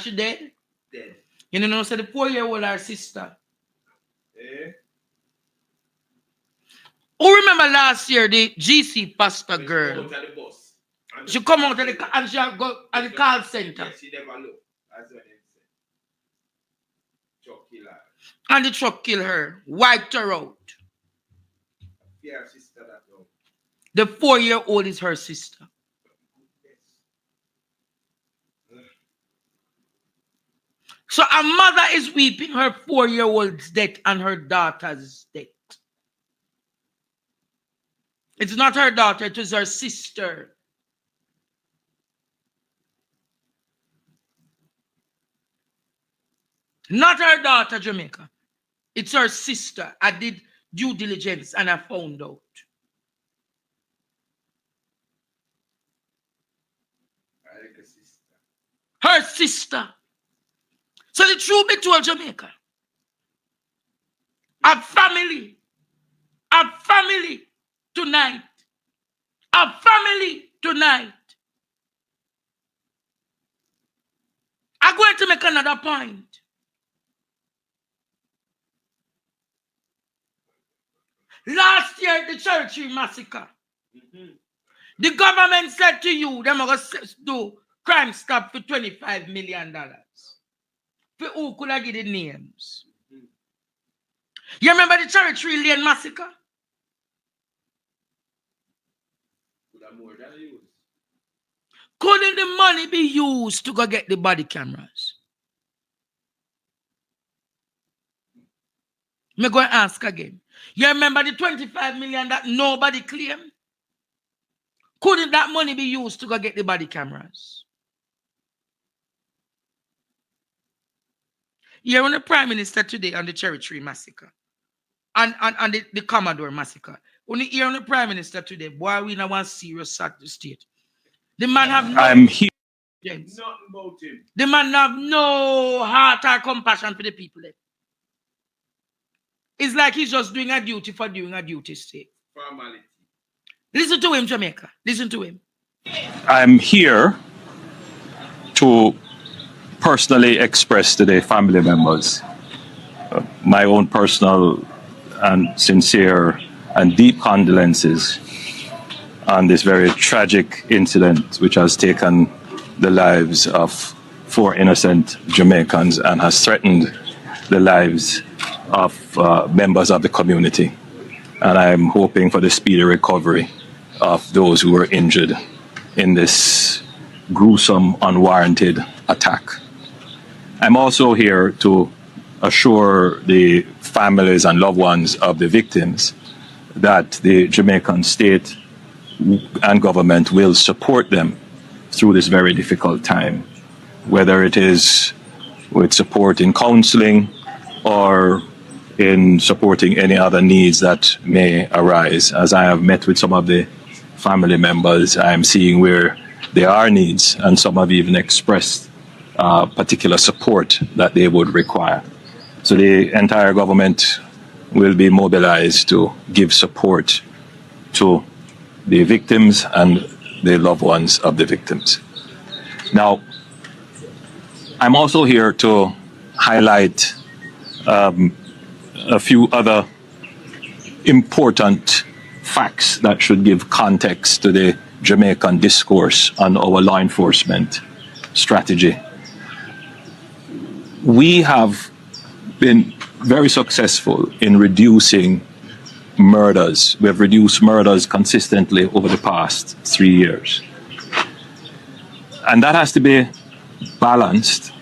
She dead? Dead. You know, so the 4-year-old her sister. Eh? Who remember last year the GC pastor When girl? She come out of the bus. She come out of the and she go at the call center. Yes, she never looked. That's what they said. Truck kill her. And the truck kill her. Wiped her out. Yeah, her sister that now. The 4-year-old is her sister. So a mother is weeping her 4-year-old's death and her daughter's death. It's not her daughter, it is her sister. Not her daughter, Jamaica. It's her sister. I did due diligence and I found out. Her sister. So the truth be told, Jamaica. A family tonight. A family tonight. I'm going to make another point. Last year, the Cherry massacre. The government said to you, they're going to do crime stop for $25 million. For who could I give the names? You remember the Cherry Lane massacre? Couldn't the money be used to go get the body cameras? I'm going to ask again. You remember the 25 million that nobody claimed? Couldn't that money be used to go get the body cameras? You're on the Prime Minister today on the Cherry Tree massacre. And the Commodore massacre. Only here on the Prime Minister today, boy, we now want serious state. The man have no... I'm here. Nothing about him. The man have no heart or compassion for the people. It's like he's just doing a duty for doing a duty's sake. Formality. Listen to him, Jamaica. Listen to him. I'm here to personally express to the family members my own personal and sincere and deep condolences on this very tragic incident which has taken the lives of 4 innocent Jamaicans and has threatened the lives of members of the community. And I'm hoping for the speedy recovery of those who were injured in this gruesome, unwarranted attack. I'm also here to assure the families and loved ones of the victims that the Jamaican state and government will support them through this very difficult time, whether it is with support in counseling or in supporting any other needs that may arise. As I have met with some of the family members, I'm seeing where there are needs, and some have even expressed particular support that they would require. So the entire government will be mobilized to give support to the victims and the loved ones of the victims. Now, I'm also here to highlight a few other important facts that should give context to the Jamaican discourse on our law enforcement strategy. We have been very successful in reducing murders. We have reduced murders consistently over the past 3 years. And that has to be balanced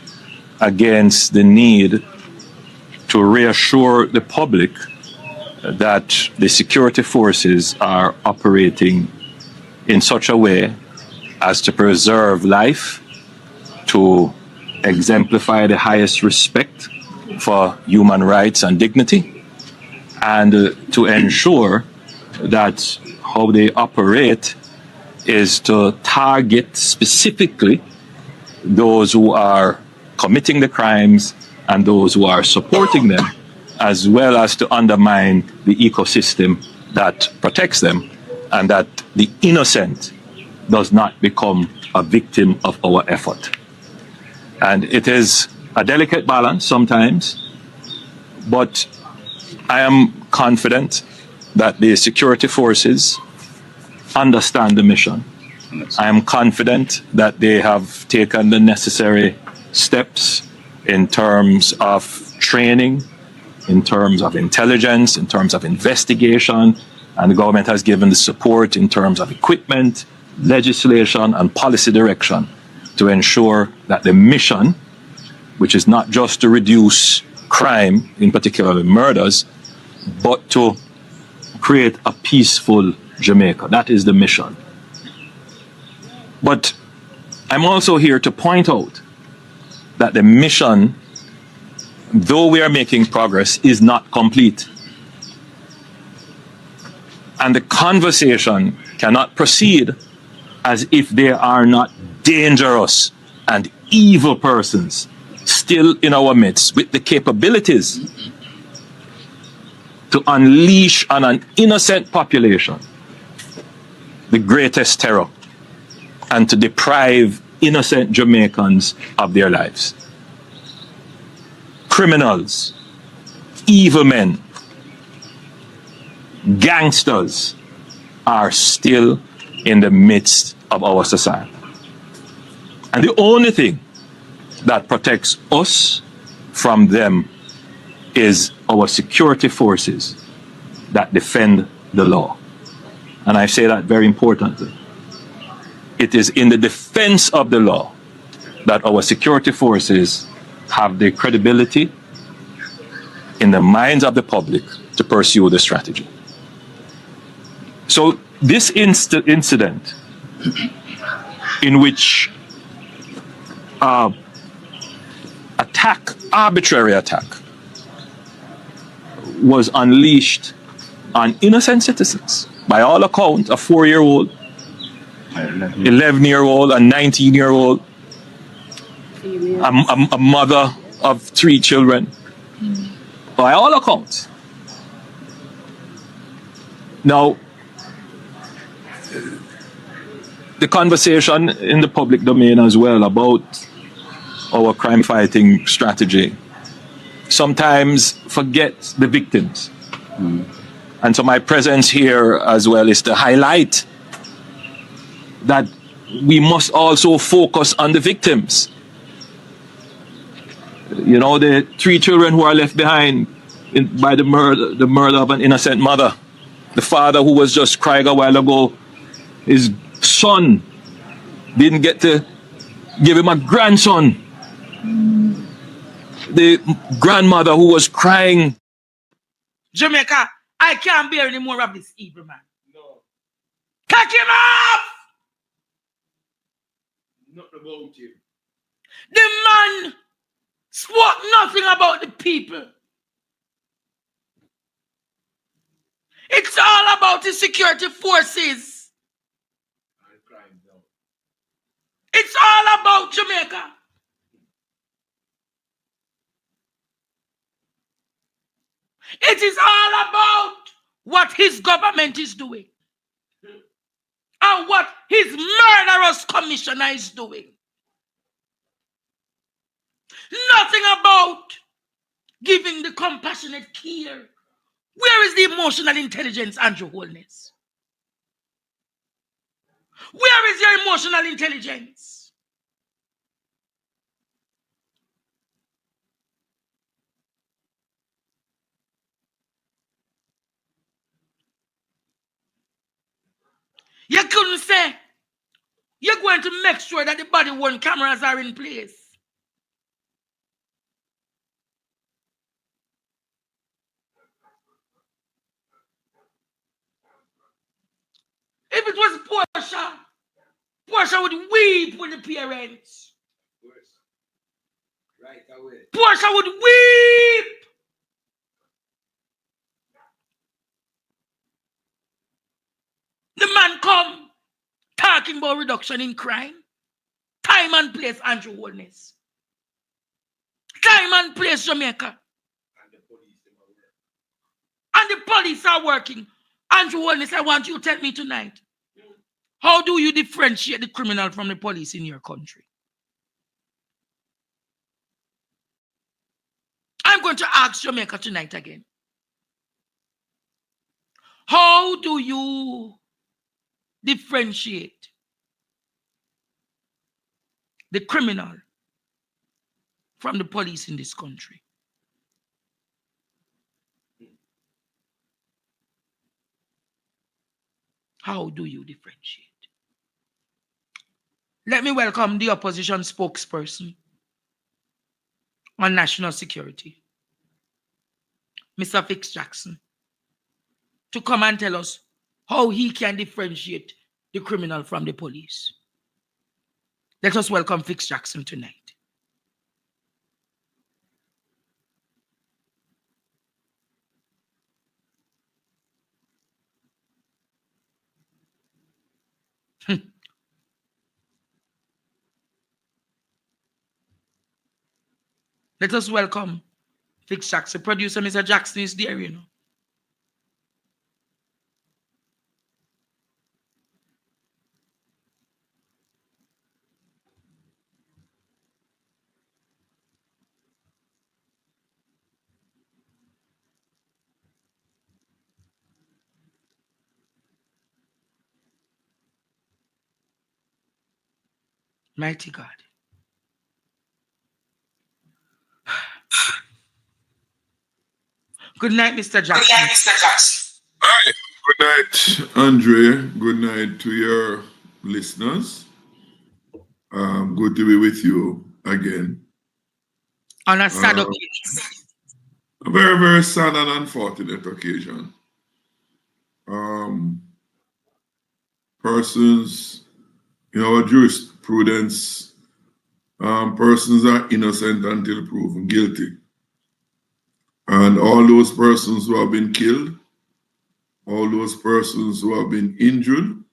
against the need to reassure the public that the security forces are operating in such a way as to preserve life, to exemplify the highest respect for human rights and dignity, and to ensure that how they operate is to target specifically those who are committing the crimes and those who are supporting them, as well as to undermine the ecosystem that protects them, and that the innocent does not become a victim of our effort. And it is a delicate balance sometimes, but I am confident that the security forces understand the mission. I am confident that they have taken the necessary steps in terms of training, in terms of intelligence, in terms of investigation, and the government has given the support in terms of equipment, legislation, and policy direction to ensure that the mission, which is not just to reduce crime, in particular murders, but to create a peaceful Jamaica. That is the mission. But I'm also here to point out that the mission, though we are making progress, is not complete. And the conversation cannot proceed as if there are not dangerous and evil persons still in our midst with the capabilities to unleash on an innocent population the greatest terror and to deprive innocent Jamaicans of their lives. Criminals, evil men, gangsters are still in the midst of our society. And the only thing that protects us from them is our security forces that defend the law. And I say that very importantly. It is in the defense of the law that our security forces have the credibility in the minds of the public to pursue the strategy. So this incident in which arbitrary attack was unleashed on innocent citizens, by all accounts, a 4-year-old, 11-year-old, a 19-year-old, a mother of 3 children, by all accounts. Now, the conversation in the public domain as well about our crime fighting strategy sometimes forgets the victims. And so my presence here as well is to highlight that we must also focus on the victims. You know, the 3 children who are left behind by the murder of an innocent mother. The father who was just crying a while ago, his son didn't get to give him a grandson. The grandmother who was crying. Jamaica, I can't bear any more of this evil man. No. Take him off! Not about him. The man spoke nothing about the people. It's all about the security forces. It's all about Jamaica. It is all about what his government is doing and what his murderous commissioner is doing. Nothing about giving the compassionate care. Where is the emotional intelligence, Andrew Holness? Where is your emotional intelligence? You couldn't say you're going to make sure that the body-worn cameras are in place. If it was Portia would weep with the parents. Of course. Right away. Portia would weep. The man come talking about reduction in crime. Time and place, Andrew Holness. Time and place, Jamaica. And the police are working. Andrew Holness, I want you to tell me tonight. How do you differentiate the criminal from the police in your country? I'm going to ask Jamaica tonight again. How do you differentiate the criminal from the police in this country? How do you differentiate? Let me welcome the opposition spokesperson on national security, Mr. Fix Jackson, to come and tell us how he can differentiate the criminal from the police. Let us welcome Fix Jackson tonight. Let us welcome Fix Jackson. Producer Mr. Jackson is there, you know. Mighty God. Good night, Mr. Jackson. Good night, Mr. Jackson. Hi. Good night, Andre. Good night to your listeners. Good to be with you again. On a sad occasion. A very, very sad and unfortunate occasion. Persons, in our jurisprudence, persons are innocent until proven guilty. And all those persons who have been killed, all those persons who have been injured,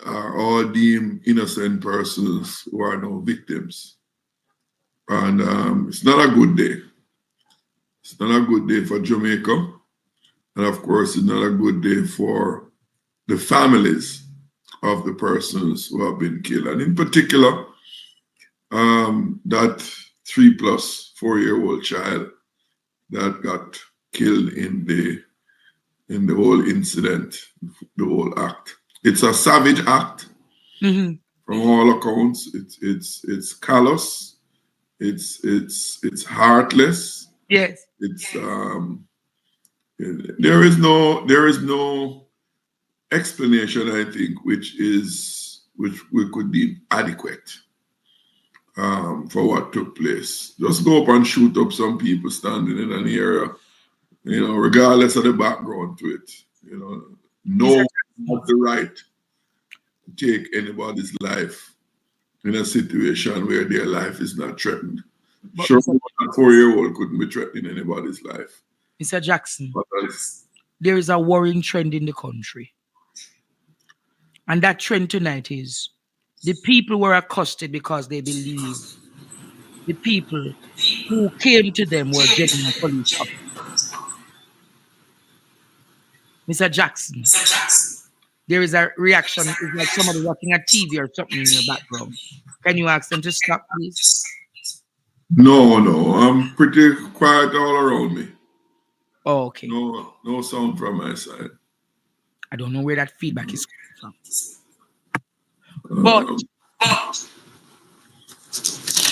are all deemed innocent persons who are now victims. And it's not a good day. It's not a good day for Jamaica. And of course, it's not a good day for the families of the persons who have been killed. And in particular, that 3+ 4-year-old child that got killed in the whole incident, the whole act. It's a savage act. Mm-hmm. From all accounts. It's callous. It's heartless. Yes. It's there is no explanation, I think, which we could deem adequate for what took place. Just go up and shoot up some people standing in an area, you know, regardless of the background to it. You know, no one has the right to take anybody's life in a situation where their life is not threatened. But sure, a 4-year-old couldn't be threatening anybody's life. Mr. Jackson, But there is a worrying trend in the country. And that trend tonight is the people were accosted because they believe the people who came to them were genuine police officers. Mr. Jackson, there is a reaction. It's like somebody watching a TV or something in your background. Can you ask them to stop, please? No, I'm pretty quiet all around me. Oh, okay. No sound from my side. I don't know where that feedback is coming from. But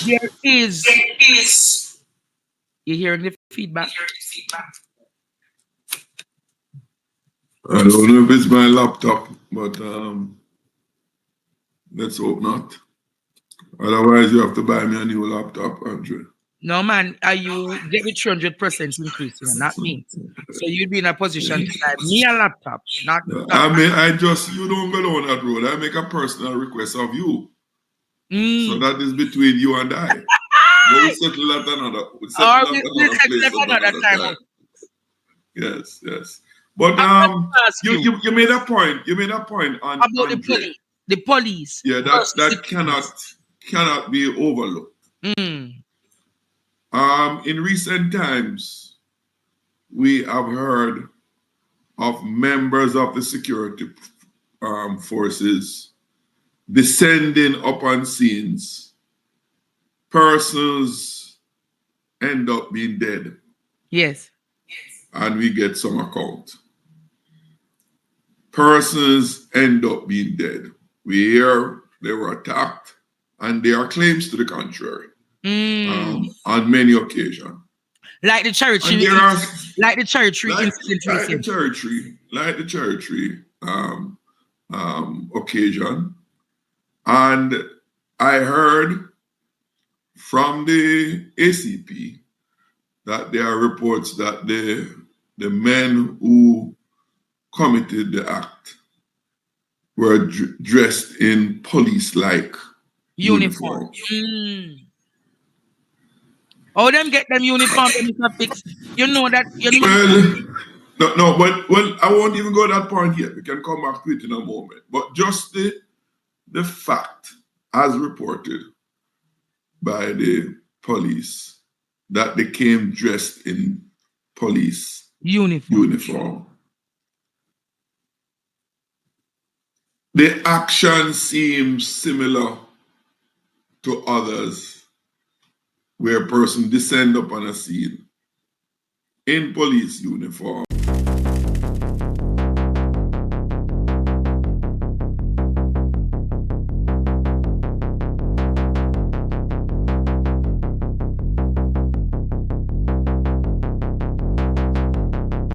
there is. You hearing the feedback? I don't know if it's my laptop, but let's hope not. Otherwise, you have to buy me a new laptop, Andrew. No, man, you get me 300% increase, not me. So you'd be in a position to buy me a laptop, not. I mean, you don't go down that road. I make a personal request of you. So that is between you and I. But we settle that another. We'll settle another time. Yes. But you made a point. You made a point on about the police. Yeah, that cannot be overlooked. In recent times, we have heard of members of the security forces descending upon scenes, persons end up being dead, Yes. and we get some account. Persons end up being dead. We hear they were attacked, and there are claims to the contrary on many occasions. Like the church, And there are like the church like incident. the church occasion. And I heard from the ACP that there are reports that the men who committed the act were dressed in police-like uniform. Oh, them get them uniform, Mr. Fix. You know that. Well, no, but I won't even go that point yet. We can come back to it in a moment. But just the fact, as reported by the police, that they came dressed in police uniform. The action seems similar to others where a person descend upon a scene in police uniform